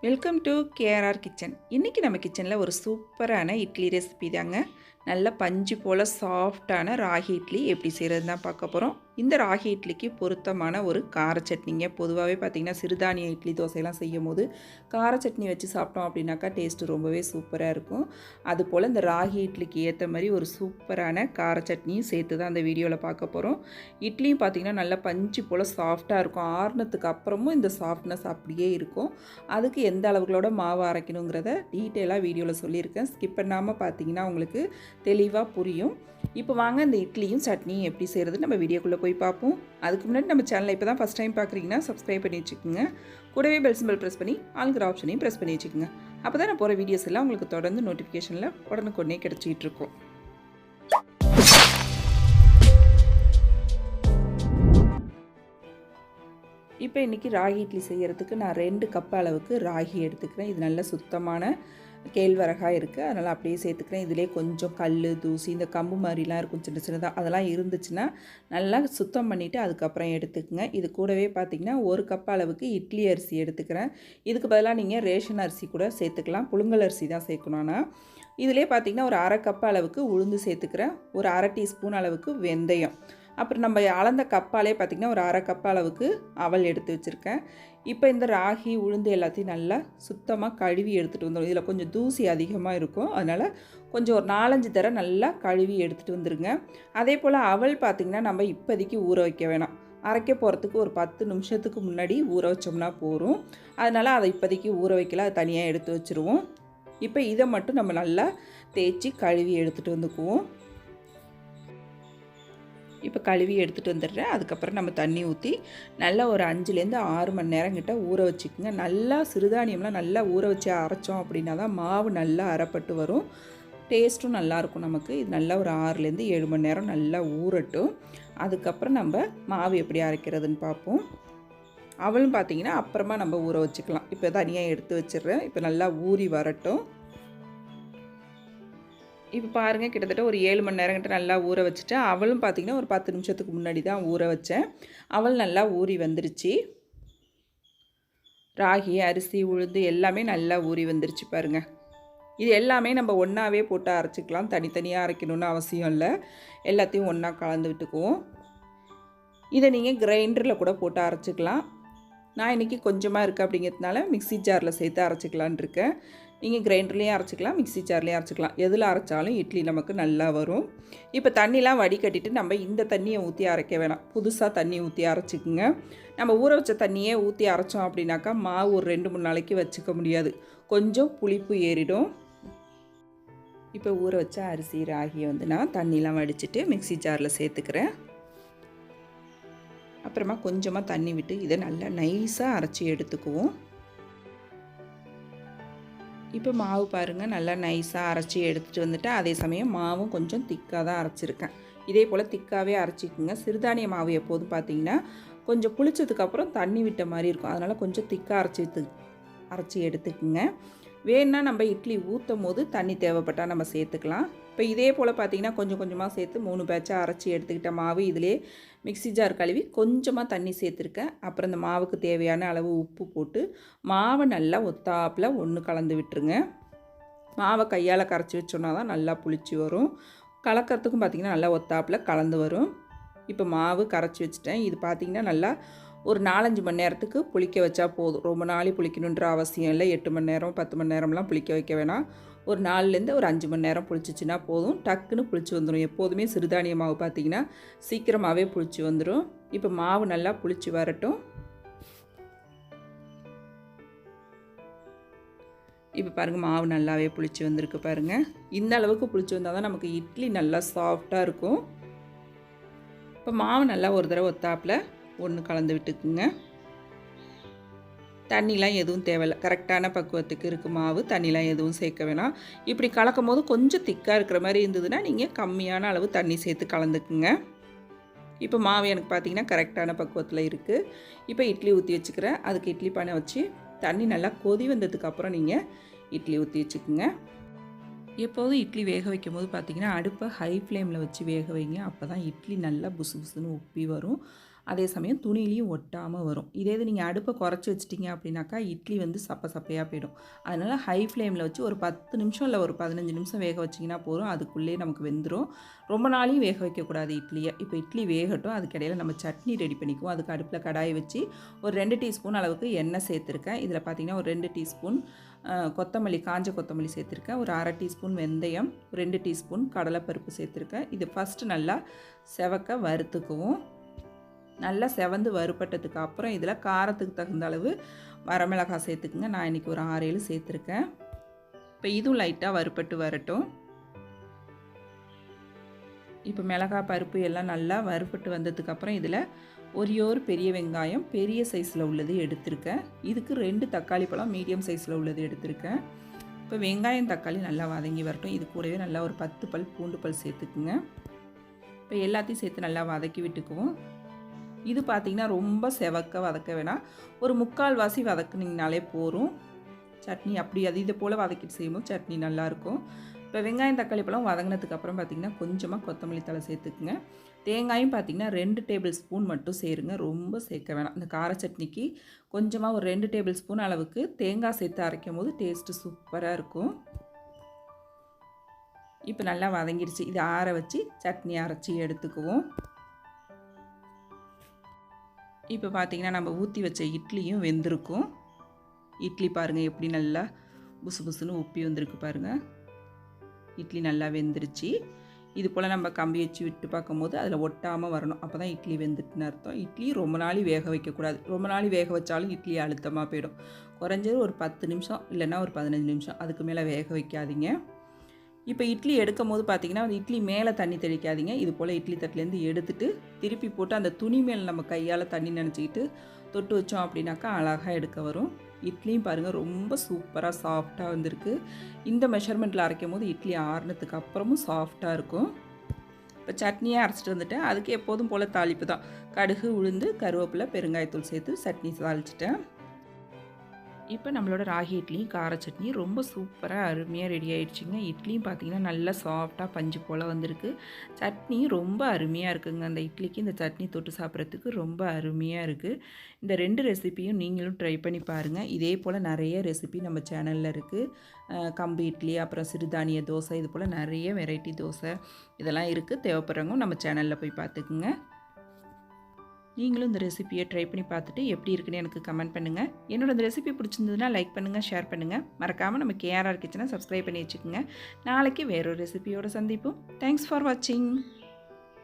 Welcome to KRR kitchen. இன்றைக்கி நம்ம கிச்சனில் ஒரு சூப்பரான இட்லி ரெசிபி தாங்க. நல்ல பஞ்சு போல் சாஃப்டான ராகி இட்லி எப்படி செய்கிறது தான் பார்க்க போகிறோம். இந்த ராகி இட்லிக்கு பொருத்தமான ஒரு கார சட்னிங்க. பொதுவாகவே பார்த்திங்கன்னா சிறுதானிய இட்லி தோசையெல்லாம் செய்யும் போது கார சட்னி வச்சு சாப்பிட்டோம் அப்படின்னாக்கா டேஸ்ட்டு ரொம்பவே சூப்பராக இருக்கும். அதுபோல் இந்த ராகி இட்லிக்கு ஏற்ற மாதிரி ஒரு சூப்பரான கார சட்னியும் சேர்த்து தான் அந்த வீடியோவில் பார்க்க போகிறோம். இட்லியும் பார்த்திங்கன்னா நல்லா பஞ்சு போல் சாஃப்டாக இருக்கும். ஆறுனத்துக்கு அப்புறமும் இந்த சாஃப்ட்னஸ் அப்படியே இருக்கும். அதுக்கு எந்த அளவுகளோட மாவு அரைக்கணுங்கிறத டீட்டெயிலாக வீடியோவில் சொல்லியிருக்கேன். ஸ்கிப் பண்ணாமல் பார்த்தீங்கன்னா உங்களுக்கு தெளிவாக புரியும். இப்போ வாங்க இந்த இட்லியும் சட்னியும் எப்படி செய்கிறது நம்ம வீடியோக்குள்ளே போய் பார்ப்போம். அதுக்கு முன்னாடி நம்ம சேனலை இப்போ தான் ஃபஸ்ட் டைம் பார்க்குறீங்கன்னா சப்ஸ்கிரைப் பண்ணி வச்சுக்கோங்க. கூடவே பெல் சிம்பல் ப்ரெஸ் பண்ணி ஆல்கிற ஆப்ஷனையும் ப்ரெஸ் பண்ணி வச்சுக்கோங்க. அப்போ தான் நான் போகிற வீடியோஸ் எல்லாம் உங்களுக்கு தொடர்ந்து நோட்டிஃபிகேஷனில் உடனுக்குடனே கிடச்சிட்டு இருக்கும். இப்போ இன்றைக்கி ராகி இட்லி செய்கிறதுக்கு நான் 2 கப் அளவுக்கு ராகி எடுத்துக்கிறேன். இது நல்ல சுத்தமான கேழ்வரகாக இருக்குது, அதனால் அப்படியே சேர்த்துக்கிறேன். இதிலே கொஞ்சம் கல் தூசி இந்த கம்பு மாதிரிலாம் இருக்கும் சின்ன சின்னதாக, அதெல்லாம் இருந்துச்சுன்னா நல்லா சுத்தம் பண்ணிவிட்டு அதுக்கப்புறம் எடுத்துக்கங்க. இது கூடவே பார்த்திங்கன்னா 1 கப் அளவுக்கு இட்லி அரிசி எடுத்துக்கிறேன். இதுக்கு பதிலாக நீங்கள் ரேஷன் அரிசி கூட சேர்த்துக்கலாம். புழுங்கல் அரிசி தான் சேர்க்கணுன்னா. இதிலே பார்த்திங்கன்னா ஒரு 1/2 கப் அளவுக்கு உளுந்து சேர்த்துக்கிறேன். ஒரு 1/2 டீஸ்பூன் அளவுக்கு வெந்தயம், அப்புறம் நம்ம அளந்த கப்பாலே பார்த்திங்கன்னா ஒரு 1/2 கப் அளவுக்கு அவல் எடுத்து வச்சுருக்கேன். இப்போ இந்த ராகி உளுந்து எல்லாத்தையும் நல்லா சுத்தமாக கழுவி எடுத்துகிட்டு வந்துடும். இதில் கொஞ்சம் தூசி அதிகமாக இருக்கும், அதனால் கொஞ்சம் ஒரு 4-5 தடவை நல்லா கழுவி எடுத்துகிட்டு வந்துடுங்க. அதே போல் அவல் பார்த்திங்கன்னா நம்ம இப்போதைக்கு ஊற வைக்க வேணாம். அரைக்க போகிறதுக்கு ஒரு 10 நிமிஷத்துக்கு முன்னாடி ஊற வச்சோம்னா போகும். அதனால் அதை இப்போதைக்கு ஊற வைக்கல, அதை தனியாக எடுத்து வச்சுருவோம். இப்போ இதை மட்டும் நம்ம நல்லா தேய்ச்சி கழுவி எடுத்துகிட்டு வந்துக்குவோம். இப்போ கழுவி எடுத்துகிட்டு வந்துடுறேன். அதுக்கப்புறம் நம்ம தண்ணி ஊற்றி நல்லா ஒரு 5லேருந்து 6 மணி நேரம் கிட்ட ஊற வச்சுக்கோங்க. நல்லா சிறுதானியம்லாம் நல்லா ஊற வச்சு அரைச்சோம் அப்படின்னா தான் மாவு நல்லா அரைப்பட்டு வரும், டேஸ்ட்டும் நல்லாயிருக்கும் நமக்கு. இது நல்லா ஒரு 6லேருந்து 7 மணி நேரம் நல்லா ஊறட்டும். அதுக்கப்புறம் நம்ம மாவு எப்படி அரைக்கிறதுன்னு பார்ப்போம். அவளும் பார்த்திங்கன்னா அப்புறமா நம்ம ஊற வச்சுக்கலாம். இப்போ தனியாக எடுத்து வச்சிடுறேன். இப்போ நல்லா ஊறி வரட்டும். இப்போ பாருங்கள், கிட்டத்தட்ட ஒரு 7 மணி நேரம் கிட்ட நல்லா ஊற வச்சுட்டேன். அவளும் பார்த்திங்கன்னா ஒரு 10 நிமிஷத்துக்கு முன்னாடி தான் ஊற வச்சேன். அவள் நல்லா ஊறி வந்துருச்சு. ராகி அரிசி உளுந்து எல்லாமே நல்லா ஊறி வந்துருச்சு பாருங்கள். இது எல்லாமே நம்ம ஒன்றாவே போட்டு அரைச்சிக்கலாம், தனித்தனியாக அரைக்கணுன்னு அவசியம் இல்லை. எல்லாத்தையும் ஒன்றா கலந்து விட்டுக்குவோம். இதை நீங்கள் கிரைண்டரில் கூட போட்டு அரைச்சிக்கலாம். நான் இன்றைக்கி கொஞ்சமாக இருக்குது அப்படிங்கிறதுனால மிக்ஸி ஜாரில் சேர்த்து அரைச்சிக்கலான் இருக்கேன். நீங்கள் கிரைண்டர்லேயும் அரைச்சிக்கலாம், மிக்ஸி ஜார்லேயும் அரைச்சிக்கலாம். எதில் அரைச்சாலும் இட்லி நமக்கு நல்லா வரும். இப்போ தண்ணிலாம் வடிகட்டிட்டு நம்ம இந்த தண்ணியை ஊற்றி அரைக்க வேணாம், புதுசாக தண்ணி ஊற்றி அரைச்சிக்குங்க. நம்ம ஊற வச்ச தண்ணியே ஊற்றி அரைச்சோம் அப்படின்னாக்கா மாவு ஒரு 2-3 நாளைக்கு வச்சுக்க முடியாது, கொஞ்சம் புளிப்பு ஏறிடும். இப்போ ஊற வச்ச அரிசி ராகியை நான் தண்ணிலாம் வடிச்சிட்டு மிக்ஸி ஜாரில் சேர்த்துக்கிறேன். அப்புறமா கொஞ்சமாக தண்ணி விட்டு இதை நல்லா நைஸாக அரைச்சி எடுத்துக்குவோம். இப்போ மாவு பாருங்கள் நல்லா நைஸாக அரைச்சி எடுத்துகிட்டு வந்துட்டு, அதே சமயம் மாவும் கொஞ்சம் திக்காக தான் அரைச்சிருக்கேன். இதே போல் திக்காகவே அரைச்சிக்குங்க. சிறுதானிய மாவு எப்போதும் பார்த்திங்கன்னா கொஞ்சம் புளிச்சதுக்கப்புறம் தண்ணி விட்ட மாதிரி இருக்கும், அதனால் கொஞ்சம் திக்காக அரைச்சி எடுத்துக்குங்க. வேணுன்னா நம்ம இட்லி ஊற்றும் போது தண்ணி தேவைப்பட்டால் நம்ம சேர்த்துக்கலாம். இப்போ இதே போல் பார்த்திங்கன்னா கொஞ்சம் கொஞ்சமாக சேர்த்து 3 பேட்சாக அரைச்சி எடுத்துக்கிட்ட மாவு இதிலே மிக்ஸி ஜார் கழுவி கொஞ்சமாக தண்ணி சேர்த்துருக்கேன். அப்புறம் இந்த மாவுக்கு தேவையான அளவு உப்பு போட்டு மாவை நல்லா ஒத்தாப்பில் ஒன்று கலந்து விட்டுருங்க. மாவை கையால் கரைச்சி வச்சோன்னா தான் நல்லா புளிச்சு வரும். கலக்கிறதுக்கும் பார்த்திங்கன்னா நல்லா ஒத்தாப்பில் கலந்து வரும். இப்போ மாவு கரைச்சி வச்சுட்டேன். இது பார்த்திங்கன்னா நல்லா ஒரு 4-5 மணி நேரத்துக்கு புளிக்க வச்சா போதும். ரொம்ப நாளை புளிக்கணுன்ற அவசியம் இல்லை. 8 மணி நேரம் 10 மணி நேரம்லாம் புளிக்க வைக்க வேணாம். ஒரு 4லேருந்து ஒரு 5 மணி நேரம் புளிச்சிச்சின்னா போதும், டக்குன்னு புளிச்சு வந்துடும். எப்போதுமே சிறுதானிய மாவு பார்த்திங்கன்னா சீக்கிரமாகவே புளிச்சு வந்துடும். இப்போ மாவு நல்லா புளிச்சு வரட்டும். இப்போ பாருங்கள், மாவு நல்லாவே புளிச்சு வந்திருக்கு பாருங்கள். இந்த அளவுக்கு புளிச்சு வந்தால் தான் நமக்கு இட்லி நல்லா சாஃப்டாக இருக்கும். இப்போ மாவு நல்லா ஒரு தடவை ஒத்தாப்பில் ஒன்று கலந்து விட்டுக்குங்க. தண்ணிலாம் எதுவும் தேவையில்லை, கரெக்டான பக்குவத்துக்கு இருக்குது மாவு, தண்ணிலாம் எதுவும் சேர்க்க வேணாம். இப்படி கலக்கும் போது கொஞ்சம் திக்காக இருக்கிற மாதிரி இருந்ததுன்னா நீங்கள் கம்மியான அளவு தண்ணி சேர்த்து கலந்துக்குங்க. இப்போ மாவு எனக்கு பார்த்திங்கன்னா கரெக்டான பக்குவத்தில் இருக்குது. இப்போ இட்லி ஊற்றி வச்சுக்கிறேன். அதுக்கு இட்லி பானை வச்சு தண்ணி நல்லா கொதி வந்ததுக்கப்புறம் நீங்கள் இட்லி ஊற்றி வச்சுக்குங்க. எப்போதும் இட்லி வேக வைக்கும் போது பார்த்திங்கன்னா அடுப்பை ஹை ஃப்ளேமில் வச்சு வேக வைங்க. அப்போ தான் இட்லி நல்லா புசு புசுன்னு உப்பி வரும். அதே சமயம் துணியிலையும் ஒட்டாமல் வரும். இதே இது நீங்கள் அடுப்பை குறைச்சி வச்சிட்டிங்க அப்படின்னாக்கா இட்லி வந்து சப்ப சப்பையாக போயிடும். அதனால் ஹை ஃப்ளேமில் வச்சு ஒரு 10 நிமிஷம் இல்லை ஒரு 15 நிமிஷம் வேக வச்சிங்கன்னா போதும். அதுக்குள்ளேயே நமக்கு வெந்துடும். ரொம்ப நாளையும் வேக வைக்கக்கூடாது இட்லியை. இப்போ இட்லி வேகட்டும், அதுக்கிடையில் நம்ம சட்னி ரெடி பண்ணிக்குவோம். அதுக்கு அடுப்பில் கடாயை வச்சு ஒரு 2 டீஸ்பூன் அளவுக்கு எண்ணெய் சேர்த்துருக்கேன். இதில் பார்த்திங்கன்னா ஒரு 2 டீஸ்பூன் கொத்தமல்லி, காஞ்ச கொத்தமல்லி சேர்த்துருக்கேன். ஒரு 1/2 டீஸ்பூன் வெந்தயம், 2 டீஸ்பூன் கடலைப்பருப்பு சேர்த்துருக்கேன். இது ஃபஸ்ட்டு நல்லா செவக்க வறுத்துக்குவோம். நல்லா செவந்து வறுபட்டதுக்கு அப்புறம் இதில் காரத்துக்கு தகுந்த அளவு வரமிளகாய் சேர்த்துக்குங்க. நான் இன்றைக்கி ஒரு 6-7 சேர்த்துருக்கேன். இப்போ இதுவும் லைட்டாக வறுபட்டு வரட்டும். இப்போ மிளகாய் பருப்பு எல்லாம் நல்லா வறுபட்டு வந்ததுக்கப்புறம் இதில் ஒரு பெரிய வெங்காயம் பெரிய சைஸில் உள்ளது எடுத்திருக்கேன். இதுக்கு 2 தக்காளி பழம் மீடியம் சைஸில் உள்ளது எடுத்திருக்கேன். இப்போ வெங்காயம் தக்காளி நல்லா வதங்கி வரட்டும். இது கூடவே நல்லா ஒரு 10 பல் பூண்டு பல் சேர்த்துக்குங்க. இப்போ எல்லாத்தையும் சேர்த்து நல்லா வதக்கி விட்டுக்குவோம். இது பார்த்திங்கன்னா ரொம்ப செவக்க வதக்க வேணாம், ஒரு 3/4 வாசி வதக்குனிங்கனாலே போதும். சட்னி அப்படி அது இதை போல் வதக்கிட்டு செய்யும்போது சட்னி நல்லாயிருக்கும். இப்போ வெங்காயம் தக்காளி பழம் வதங்கினதுக்கப்புறம் பார்த்திங்கன்னா கொஞ்சமாக கொத்தமல்லி தழை சேர்த்துக்குங்க. தேங்காயும் பார்த்திங்கன்னா 2 டேபிள் ஸ்பூன் மட்டும் சேருங்க, ரொம்ப சேர்க்க வேணாம். இந்த கார சட்னிக்கு கொஞ்சமாக ஒரு 2 டேபிள் ஸ்பூன் அளவுக்கு தேங்காய் சேர்த்து அரைக்கும் போது டேஸ்ட்டு சூப்பராக இருக்கும். இப்போ நல்லா வதங்கிடுச்சு. இதை ஆற வச்சு சட்னி அரைச்சி எடுத்துக்குவோம். இப்போ பார்த்திங்கன்னா நம்ம ஊற்றி வச்ச இட்லியும் வெந்திருக்கும். இட்லி பாருங்கள் எப்படி நல்லா புசு புசுன்னு உப்பி வந்திருக்கு பாருங்கள். இட்லி நல்லா வெந்துருச்சு. இது போல் நம்ம கம்பி வச்சு விட்டு பார்க்கும்போது அதில் ஒட்டாமல் வரணும். அப்போ தான் இட்லி வெந்துட்டுன்னு அர்த்தம். இட்லி ரொம்ப நாள் வேக வைக்கக்கூடாது. ரொம்ப நாள் வேக வச்சாலும் இட்லி அழுத்தமாக போயிடும். குறைஞ்சது ஒரு 10 நிமிஷம் இல்லைன்னா ஒரு 15 நிமிஷம், அதுக்கு மேலே வேக வைக்காதீங்க. இப்போ இட்லி எடுக்கும் போது பார்த்திங்கன்னா அந்த இட்லி மேலே தண்ணி தெளிக்காதீங்க. இது போல் இட்லி தட்டிலேருந்து எடுத்துட்டு திருப்பி போட்டு அந்த துணி மேலே நம்ம கையால் தண்ணி நினச்சிக்கிட்டு தொட்டு வச்சோம் அப்படின்னாக்கா அழகாக எடுக்க வரும். இட்லியும் பாருங்கள் ரொம்ப சூப்பராக சாஃப்டாக வந்திருக்கு. இந்த மெஷர்மெண்ட்டில் அரைக்கும் போது இட்லி ஆறுனதுக்கு அப்புறமும் சாஃப்டாக இருக்கும். இப்போ சட்னியாக அரைச்சிட்டு வந்துட்டேன். அதுக்கு எப்போதும் போல் தாளிப்பு தான். கடுகு, உளுந்து, கருவேப்பிலை, பெருங்காயத்தூள் சேர்த்து சட்னி தாளிச்சிட்டேன். இப்போ நம்மளோட ராகி இட்லியும் கார சட்னி ரொம்ப சூப்பராக அருமையாக ரெடி ஆகிடுச்சிங்க. இட்லியும் பார்த்திங்கன்னா நல்லா சாஃப்டாக பஞ்சு போல் வந்திருக்கு. சட்னி ரொம்ப அருமையாக இருக்குங்க. அந்த இட்லிக்கு இந்த சட்னி தொட்டு சாப்பிட்றதுக்கு ரொம்ப அருமையாக இருக்குது. இந்த 2 ரெசிப்பியும் நீங்களும் ட்ரை பண்ணி பாருங்கள். இதே போல் நிறைய ரெசிபி நம்ம சேனலில் இருக்குது. கம்பு இட்லி, அப்புறம் சிறுதானிய தோசை, இது போல் நிறைய வெரைட்டி தோசை இதெல்லாம் இருக்குது. தேவைப்படுறவங்க நம்ம சேனலில் போய் பார்த்துக்குங்க. நீங்களும் இந்த ரெசிபியை ட்ரை பண்ணி பார்த்துட்டு எப்படி இருக்குன்னு எனக்கு கமெண்ட் பண்ணுங்கள். என்னோட இந்த ரெசிபி பிடிச்சிருந்ததுன்னா லைக் பண்ணுங்கள், ஷேர் பண்ணுங்கள். மறக்காமல் நம்ம KRR கிச்சனை சப்ஸ்கிரைப் பண்ணி வச்சுக்கோங்க. நாளைக்கு வேறொரு ரெசிபியோட சந்திப்போம். தேங்க்ஸ் ஃபார் வாட்சிங்.